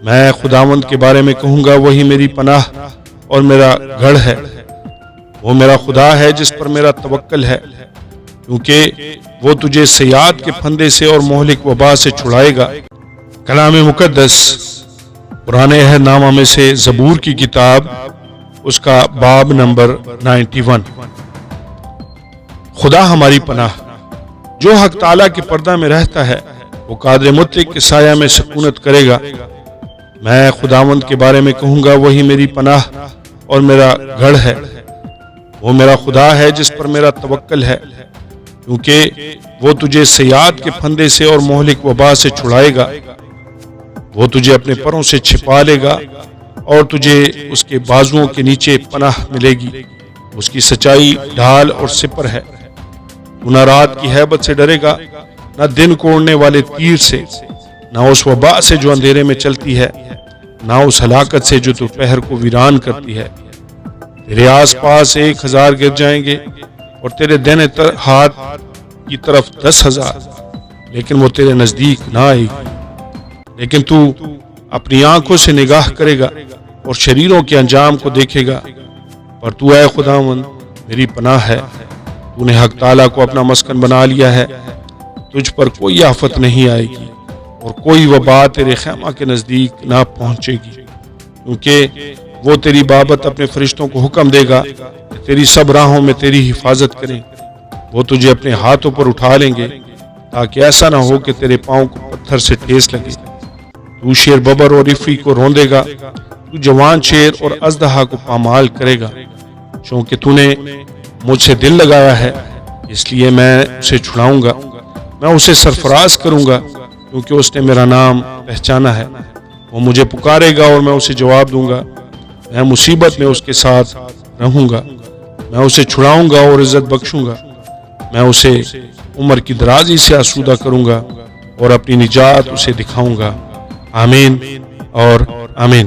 میں خداوند کے بارے میں کہوں گا وہی میری پناہ اور میرا گڑھ ہے، وہ میرا خدا ہے جس پر میرا توکل ہے، کیونکہ وہ تجھے سیاد کے پھندے سے اور مہلک وبا سے چھڑائے گا۔ کلام مقدس قرآن عہد نامہ میں سے زبور کی کتاب، اس کا باب نمبر 91۔ خدا ہماری پناہ، جو حق تعالیٰ کے پردہ میں رہتا ہے وہ قادر مطلق کے سایہ میں سکونت کرے گا۔ میں خداوند کے بارے میں کہوں گا وہی میری پناہ اور میرا گڑھ ہے، وہ میرا خدا ہے جس پر میرا توکل ہے، کیونکہ وہ تجھے سیاد کے پھندے سے اور مہلک وبا سے چھڑائے گا۔ وہ تجھے اپنے پروں سے چھپا لے گا اور تجھے اس کے بازوؤں کے نیچے پناہ ملے گی۔ اس کی سچائی ڈھال اور سپر ہے، تو نہ رات کی ہیبت سے ڈرے گا، نہ دن کو اڑنے والے تیر سے، نہ اس وبا سے جو اندھیرے میں چلتی ہے، نہ اس ہلاکت سے جو دوپہر کو ویران کرتی ہے۔ تیرے آس پاس 1000 گر جائیں گے اور تیرے دائیں ہاتھ کی طرف 10,000، لیکن وہ تیرے نزدیک نہ آئے گی۔ لیکن تو اپنی آنکھوں سے نگاہ کرے گا اور شریروں کے انجام کو دیکھے گا، پر تو اے خداوند میری پناہ ہے، تو نے حق تعالیٰ کو اپنا مسکن بنا لیا ہے۔ تجھ پر کوئی آفت نہیں آئے گی اور کوئی وبا تیرے خیمہ کے نزدیک نہ پہنچے گی، کیونکہ وہ تیری بابت اپنے فرشتوں کو حکم دے گا کہ تیری سب راہوں میں تیری حفاظت کریں۔ وہ تجھے اپنے ہاتھوں پر اٹھا لیں گے تاکہ ایسا نہ ہو کہ تیرے پاؤں کو پتھر سے ٹھیس لگے۔ تو شیر ببر اور افری کو روندے گا، تو جوان شیر اور اژدہا کو پامال کرے گا۔ چونکہ تو نے مجھ سے دل لگایا ہے، اس لیے میں اسے چھڑاؤں گا، میں اسے سرفراز کروں گا، کیونکہ اس نے میرا نام پہچانا ہے۔ وہ مجھے پکارے گا اور میں اسے جواب دوں گا، میں مصیبت میں اس کے ساتھ رہوں گا، میں اسے چھڑاؤں گا اور عزت بخشوں گا، میں اسے عمر کی درازی سے آسودہ کروں گا اور اپنی نجات اسے دکھاؤں گا۔ آمین اور آمین۔